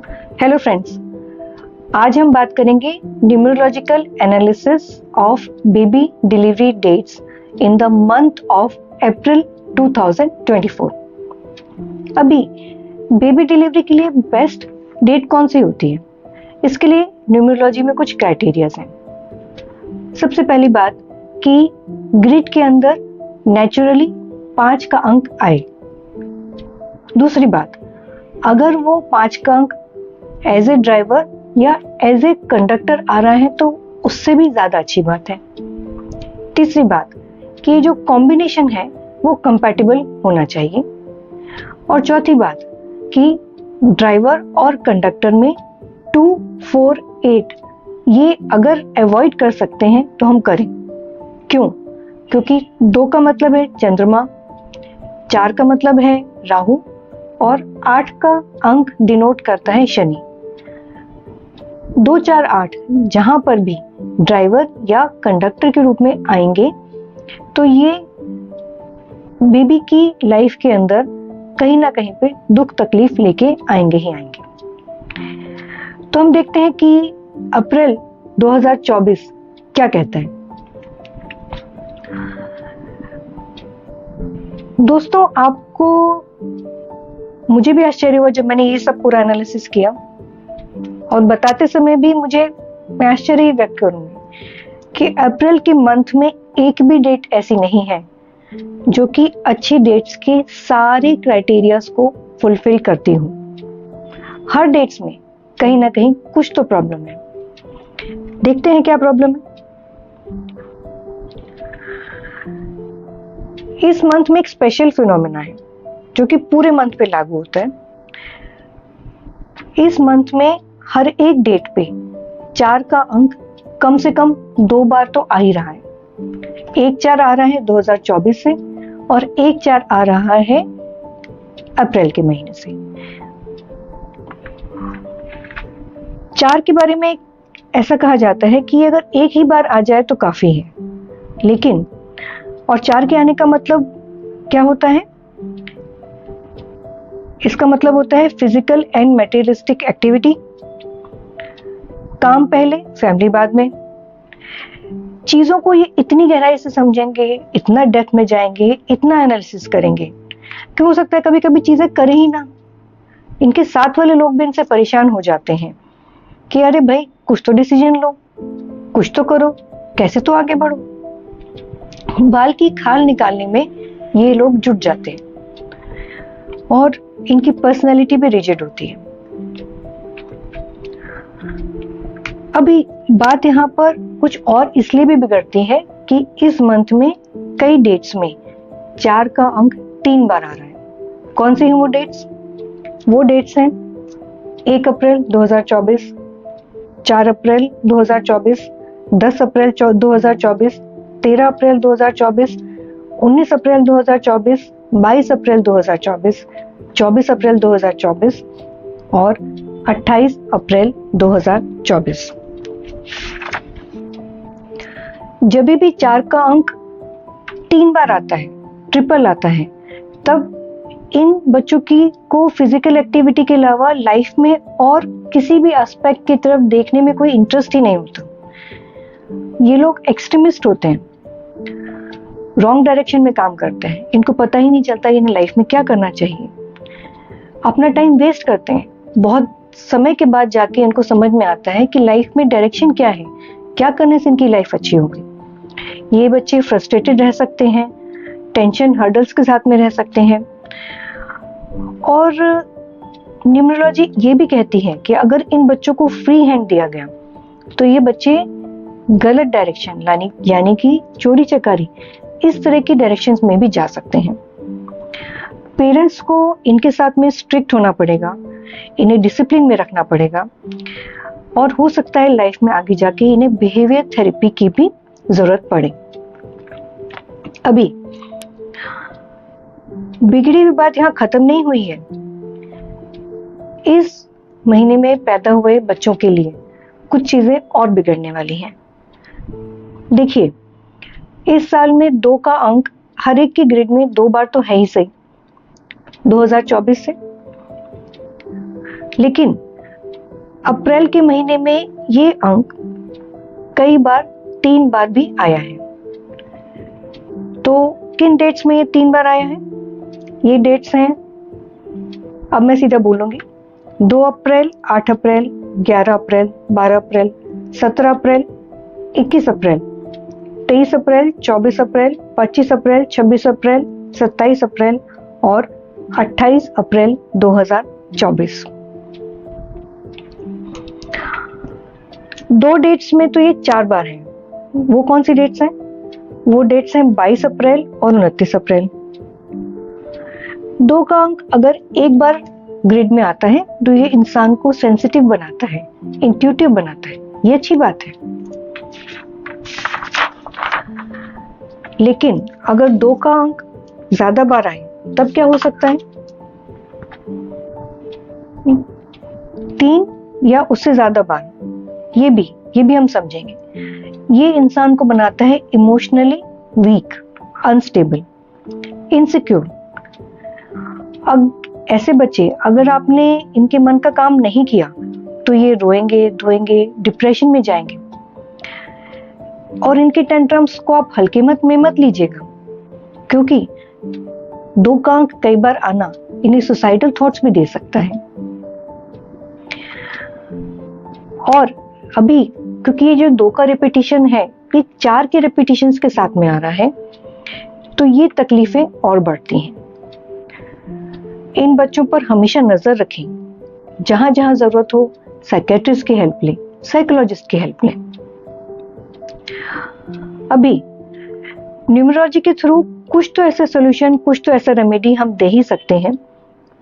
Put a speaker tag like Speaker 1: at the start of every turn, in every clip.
Speaker 1: Hello friends, आज हम बात करेंगे numerological analysis of baby delivery dates in the month of April 2024। अभी बेबी डिलीवरी के लिए बेस्ट डेट कौन सी होती है? इसके लिए न्यूमरोलॉजी में कुछ क्राइटेरियाज हैं। सबसे पहली बात कि ग्रिड के अंदर नेचुरली 5 का अंक आए। दूसरी बात, अगर वो 5 का अंक एज ए ड्राइवर या एज ए कंडक्टर आ रहा है तो उससे भी ज्यादा अच्छी बात है। तीसरी बात कि जो कॉम्बिनेशन है वो कंपैटिबल होना चाहिए। और चौथी बात कि ड्राइवर और कंडक्टर में 2, 4, 8 ये अगर अवॉइड कर सकते हैं तो हम करें। क्यों? क्योंकि 2 का मतलब है चंद्रमा, 4 का मतलब है राहु और 8 का अंक डिनोट करता है शनि। 2, 4, 8 जहां पर भी ड्राइवर या कंडक्टर के रूप में आएंगे तो ये बेबी की लाइफ के अंदर कहीं ना कहीं पे दुख तकलीफ लेके आएंगे ही आएंगे। तो हम देखते हैं कि अप्रैल 2024 क्या कहता है। दोस्तों, आपको मुझे भी आश्चर्य हुआ जब मैंने ये सब पूरा एनालिसिस किया और बताते समय भी मैं आश्चर्य ही व्यक्त करूंगी कि अप्रैल के मंथ में एक भी डेट ऐसी नहीं है जो कि अच्छी डेट्स के सारे क्राइटेरियाज को फुलफिल करती हूँ। हर डेट्स में कहीं ना कहीं कुछ तो प्रॉब्लम है। देखते हैं क्या प्रॉब्लम है। इस मंथ में एक स्पेशल फिनोमेना है जो कि पूरे मंथ पे लागू होता है। इस मंथ में हर एक डेट पे 4 का अंक कम से कम 2 बार तो आ ही रहा है। 1-4 आ रहा है 2024 से और 1-4 आ रहा है अप्रैल के महीने से। 4 के बारे में ऐसा कहा जाता है कि अगर एक ही बार आ जाए तो काफी है, लेकिन और 4 के आने का मतलब क्या होता है? इसका मतलब होता है फिजिकल एंड मटेरियलिस्टिक एक्टिविटी। काम पहले, फैमिली बाद में। चीजों को ये इतनी गहराई से समझेंगे, इतना डेप्थ में जाएंगे, इतना एनालिसिस करेंगे कि हो सकता है कभी कभी चीजें करें ही ना। इनके साथ वाले लोग भी इनसे परेशान हो जाते हैं कि अरे भाई, कुछ तो डिसीजन लो, कुछ तो करो, कैसे तो आगे बढ़ो। बाल की खाल निकालने में ये लोग जुट जाते हैं और इनकी पर्सनैलिटी भी रिजिड होती है। अभी बात यहाँ पर कुछ और इसलिए भी बिगड़ती है कि इस मंथ में कई डेट्स में 4 का अंक 3 बार आ रहा है। कौन सी हैं वो डेट्स? वो डेट्स हैं 1 अप्रैल 2024, 4 अप्रैल 2024, 10 अप्रैल 2024, 13 अप्रैल 2024, 19 अप्रैल 2024, 22 अप्रैल 2024, 24 अप्रैल 2024 और 28 अप्रैल 2024। जब भी 4 का अंक 3 बार आता है, ट्रिपल आता है, तब इन बच्चों को फिजिकल एक्टिविटी के अलावा लाइफ में और किसी भी एस्पेक्ट की तरफ देखने में कोई इंटरेस्ट ही नहीं होता। ये लोग एक्सट्रीमिस्ट होते हैं, रॉन्ग डायरेक्शन में काम करते हैं। इनको पता ही नहीं चलता इन्हें लाइफ में क्या करना चाहिए। अपना टाइम वेस्ट करते हैं। बहुत समय के बाद जाके इनको समझ में आता है कि लाइफ में डायरेक्शन क्या है, क्या करने से इनकी लाइफ अच्छी होगी। ये बच्चे फ्रस्ट्रेटेड रह सकते हैं, टेंशन हर्डल्स के साथ में रह सकते हैं। और न्यूमरोलॉजी ये भी कहती है कि अगर इन बच्चों को फ्री हैंड दिया गया तो ये बच्चे गलत डायरेक्शन यानी कि चोरी चकारी, इस तरह की डायरेक्शंस में भी जा सकते हैं। पेरेंट्स को इनके साथ में स्ट्रिक्ट होना पड़ेगा, इन्हें डिसिप्लिन में रखना पड़ेगा और हो सकता है लाइफ में आगे जाके इन्हें बिहेवियर थेरेपी की भी जरूरत पड़े। अभी बिगड़ी हुई बात यहाँ खत्म नहीं हुई है। इस महीने में पैदा हुए बच्चों के लिए कुछ चीजें और बिगड़ने वाली हैं। देखिए, इस साल में 2 का अंक हर एक की ग्रिड में 2 बार तो है ही सही, 2024 से, लेकिन अप्रैल के महीने में ये अंक कई बार 3 बार भी आया है। तो किन डेट्स में ये 3 बार आया है? ये डेट्स हैं, अब मैं सीधा बोलूंगी, 2 अप्रैल, 8 अप्रैल, 11 अप्रैल, 12 अप्रैल, 17 अप्रैल, 21 अप्रैल, 23 अप्रैल, 24 अप्रैल, 25 अप्रैल, 26 अप्रैल, 27 अप्रैल और 28 अप्रैल 2024। 2 डेट्स में तो ये 4 बार हैं। वो कौन सी डेट्स हैं? वो डेट्स हैं 22 अप्रैल और 29 अप्रैल। 2 का अंक अगर एक बार ग्रिड में आता है तो ये इंसान को सेंसिटिव बनाता है, इंट्यूटिव बनाता है, ये अच्छी बात है। लेकिन अगर 2 का अंक ज्यादा बार आए तब क्या हो सकता है? 3 या उससे ज्यादा बार, ये भी हम समझेंगे। ये इंसान को बनाता है इमोशनली वीक, अनस्टेबल, इनसिक्योर। अब ऐसे बच्चे, अगर आपने इनके मन का काम नहीं किया तो ये रोएंगे, धोएंगे, डिप्रेशन में जाएंगे। और इनके टेंट्रम्स को आप हल्के में मत लीजिएगा, क्योंकि 2 का अंक कई बार आना इन्हें सुसाइडल थॉट्स भी दे सकता है। और अभी क्योंकि ये जो 2 का रिपीटिशन है, ये 4 के रिपीटिशंस के साथ में आ रहा है, तो ये तकलीफें और बढ़ती हैं। इन बच्चों पर हमेशा नजर रखें, जहां जहां जरूरत हो साइकेट्रिस्ट की हेल्प लें, साइकोलॉजिस्ट की हेल्प लें। अभी न्यूमरोलॉजी के थ्रू कुछ तो ऐसा सोल्यूशन, कुछ तो ऐसा रेमेडी हम दे ही सकते हैं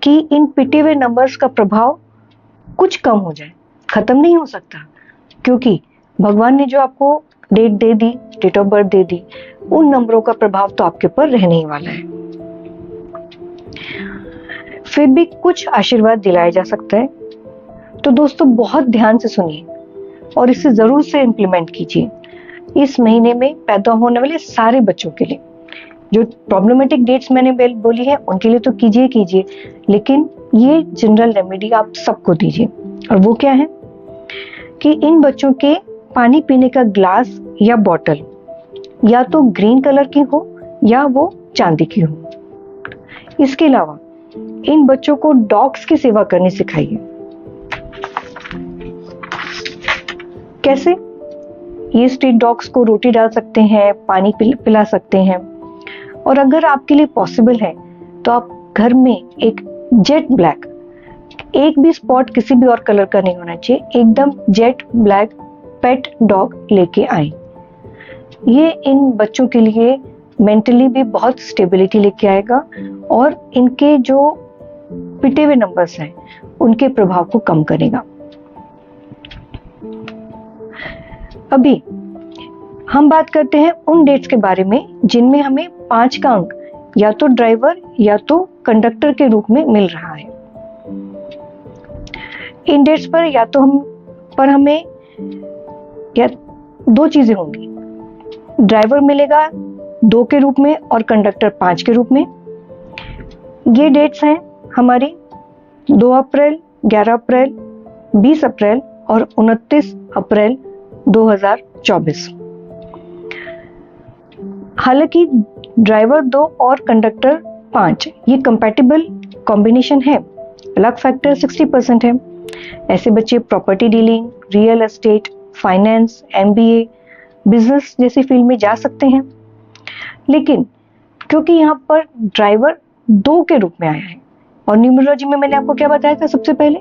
Speaker 1: कि इन पिटे हुए नंबर्स का प्रभाव कुछ कम हो जाए। खत्म नहीं हो सकता, क्योंकि भगवान ने जो आपको डेट दे दी, डेट ऑफ बर्थ दे दी, उन नंबरों का प्रभाव तो आपके ऊपर रहने ही वाला है। फिर भी कुछ आशीर्वाद दिलाया जा सकता है। तो दोस्तों बहुत ध्यान से सुनिए और इसे जरूर से इम्प्लीमेंट कीजिए इस महीने में पैदा होने वाले सारे बच्चों के लिए। जो प्रॉब्लमेटिक डेट्स मैंने बोली है उनके लिए तो कीजिए, लेकिन ये जनरल रेमेडी आप सबको दीजिए। और वो क्या है कि इन बच्चों के पानी पीने का ग्लास या बॉटल या तो ग्रीन कलर की हो या वो चांदी की हो। इसके अलावा इन बच्चों को डॉग्स की सेवा करनी सिखाइए। कैसे? ये स्ट्रीट डॉग्स को रोटी डाल सकते हैं, पानी पिला सकते हैं। और अगर आपके लिए पॉसिबल है तो आप घर में एक जेट ब्लैक, एक भी स्पॉट किसी भी और कलर का नहीं होना चाहिए, एकदम जेट ब्लैक पेट डॉग लेके आए। ये इन बच्चों के लिए मेंटली भी बहुत स्टेबिलिटी लेके आएगा और इनके जो पिटे हुए नंबर्स हैं उनके प्रभाव को कम करेगा। अभी हम बात करते हैं उन डेट्स के बारे में जिनमें हमें 5 का अंक या तो ड्राइवर या तो कंडक्टर के रूप में मिल रहा है। इन डेट्स पर हमें या 2 चीजें होंगी, ड्राइवर मिलेगा 2 के रूप में और कंडक्टर 5 के रूप में। ये डेट्स हैं हमारी 2 अप्रैल, 11 अप्रैल, 20 अप्रैल और 29 अप्रैल 2024। हालांकि ड्राइवर 2 और कंडक्टर 5 ये कंपैटिबल कॉम्बिनेशन है, लक फैक्टर 60% है। ऐसे बच्चे property dealing, real estate, finance, MBA, business जैसी फील्ड में जा सकते हैं। लेकिन क्योंकि यहाँ पर ड्राइवर 2 के रूप में आया है और न्यूमरोलॉजी में मैंने आपको क्या बताया था सबसे पहले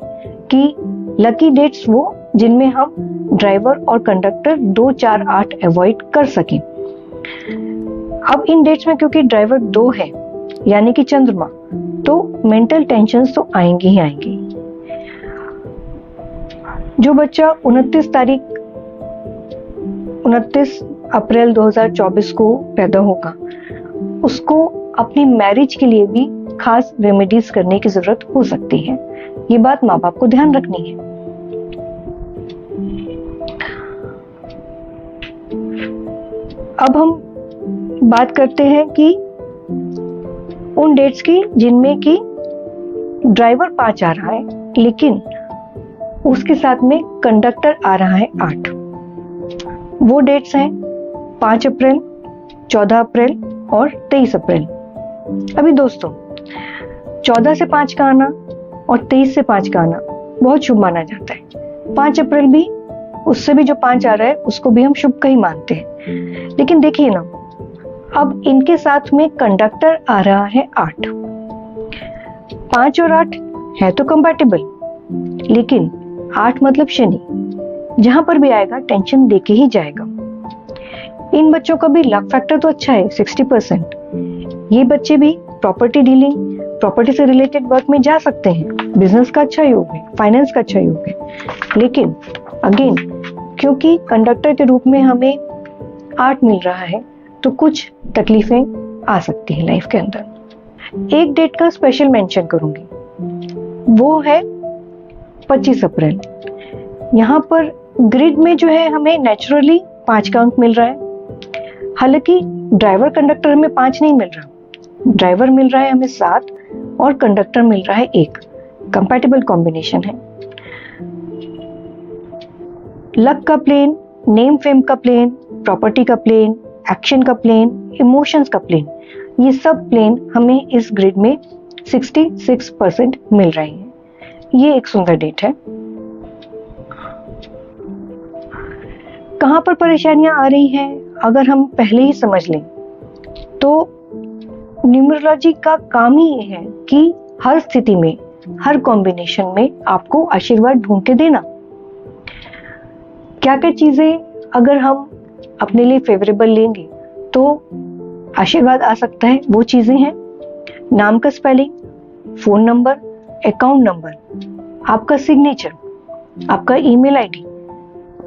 Speaker 1: कि लकी डेट्स वो जिनमें हम ड्राइवर और कंडक्टर 2, 4, 8 अवॉइड कर सकें। अब इन डेट्स में क्योंकि ड्राइवर 2 है यानी कि चंद्रमा, तो मेंटल टेंशन्स तो आएंगी ही आएंगी। जो बच्चा 29 अप्रैल 2024 को पैदा होगा उसको अपनी मैरिज के लिए भी खास रेमेडीज करने की जरूरत हो सकती है। ये बात माँ बाप को ध्यान रखनी है। अब हम बात करते हैं कि उन डेट्स की जिनमें कि ड्राइवर 5 आ रहा है लेकिन उसके साथ में कंडक्टर आ रहा है 8। वो डेट्स हैं 5 अप्रैल, 14 अप्रैल और 23 अप्रैल। अभी दोस्तों 14 से 5 का आना और 23 से 5 का आना बहुत शुभ माना जाता है। 5 अप्रैल भी, उससे भी जो 5 आ रहा है उसको भी हम शुभ का ही मानते हैं। लेकिन देखिए ना, अब इनके साथ में कंडक्टर आ रहा है 8। 5 और 8 है तो कंपैटिबल, लेकिन 8 मतलब शनि, जहां पर भी आएगा टेंशन देके ही जाएगा। इन बच्चों का भी लक फैक्टर तो अच्छा है 60%। ये बच्चे भी प्रॉपर्टी डीलिंग, प्रॉपर्टी से रिलेटेड वर्क में जा सकते हैं। बिजनेस का अच्छा योग है, फाइनेंस का अच्छा योग है। लेकिन अगेन, क्योंकि कंडक्टर के रूप में हमें 8 मिल रहा है, तो कुछ तकलीफें आ सकती हैं लाइफ के अंदर। एक डेट का स्पेशल मेंशन करूंगी, वो है 25 अप्रैल। यहाँ पर ग्रिड में जो है हमें नेचुरली 5 का अंक मिल रहा है। हालांकि ड्राइवर कंडक्टर हमें 5 नहीं मिल रहा, ड्राइवर मिल रहा है हमें 7 और कंडक्टर मिल रहा है 1। कंपैटिबल कॉम्बिनेशन है। लक का प्लेन, नेम फेम का प्लेन, प्रॉपर्टी का प्लेन, एक्शन का प्लेन, इमोशंस का प्लेन, ये सब प्लेन हमें इस ग्रिड में 66% मिल रहे हैं। ये एक सुंदर डेट है। कहां पर परेशानियां आ रही हैं अगर हम पहले ही समझ लें, तो न्यूमरोलॉजी का काम ही ये है कि हर स्थिति में, हर कॉम्बिनेशन में आपको आशीर्वाद ढूंढ के देना। क्या क्या चीजें अगर हम अपने लिए फेवरेबल लेंगे तो आशीर्वाद आ सकता है, वो चीजें हैं नाम का spelling, phone number, account number, आपका सिग्नेचर, आपका email ID,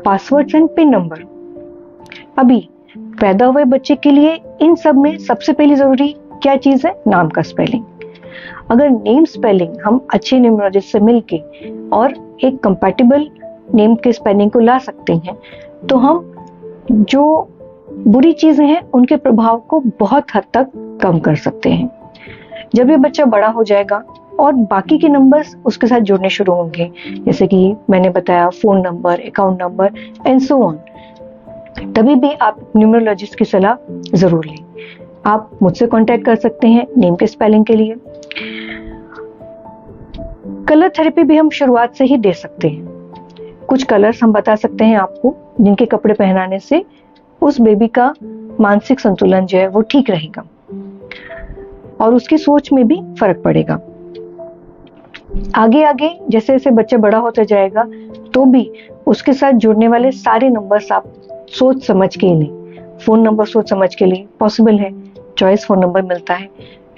Speaker 1: passwords and pin number. अभी पैदा हुए बच्चे के लिए इन सब में सबसे पहली जरूरी क्या चीज है? नाम का स्पेलिंग। अगर नेम स्पेलिंग हम अच्छे न्यूमरोलॉजिस्ट से मिलके और एक कंपैटिबल नेम के स्पेलिंग को ला सकते हैं, तो हम जो बुरी चीजें हैं उनके प्रभाव को बहुत हद तक कम कर सकते हैं। जब ये बच्चा बड़ा हो जाएगा और बाकी के नंबर्स उसके साथ जुड़ने शुरू होंगे, जैसे कि मैंने बताया phone number, account number and so on, तभी भी आप न्यूमरोलॉजिस्ट की सलाह जरूर लें। आप मुझसे कांटेक्ट कर सकते हैं नेम के स्पेलिंग के लिए। कलर थेरेपी भी हम शुरुआत से ही दे सकते हैं। कुछ कलर्स हम बता सकते हैं आपको, जिनके कपड़े पहनाने से उस बेबी का मानसिक संतुलन जो है वो ठीक रहेगा और उसकी सोच में भी फर्क पड़ेगा। आगे आगे जैसे जैसे बच्चा बड़ा होता जाएगा, तो भी उसके साथ जुड़ने वाले सारे नंबर्स आप सोच समझ के लें। फोन नंबर सोच समझ के लिए, पॉसिबल है, चॉइस फोन नंबर मिलता है।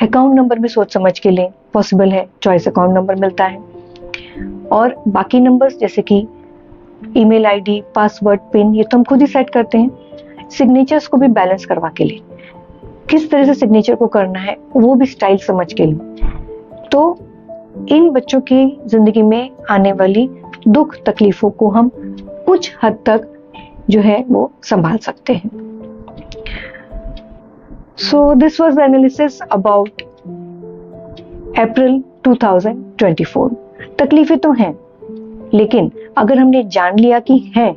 Speaker 1: अकाउंट नंबर भी सोच समझ के लें, पॉसिबल है, चॉइस अकाउंट नंबर मिलता है। और बाकी नंबर्स जैसे कि ईमेल आईडी, पासवर्ड, पिन, ये तो हम खुद ही सेट करते हैं। सिग्नेचर्स को भी बैलेंस करवा के लें, किस तरह से सिग्नेचर को करना है वो भी स्टाइल समझ के लें, तो इन बच्चों की जिंदगी में आने वाली दुख तकलीफों को हम कुछ हद तक जो है वो संभाल सकते हैं। So this was the analysis about April 2024. तकलीफें तो हैं, लेकिन अगर हमने जान लिया कि हैं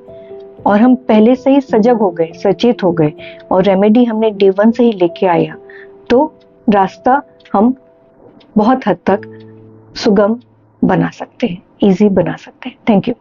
Speaker 1: और हम पहले से ही सजग हो गए, सचेत हो गए और रेमेडी हमने डे 1 से ही लेके आया, तो रास्ता हम बहुत हद तक सुगम बना सकते हैं, इजी बना सकते हैं। Thank you.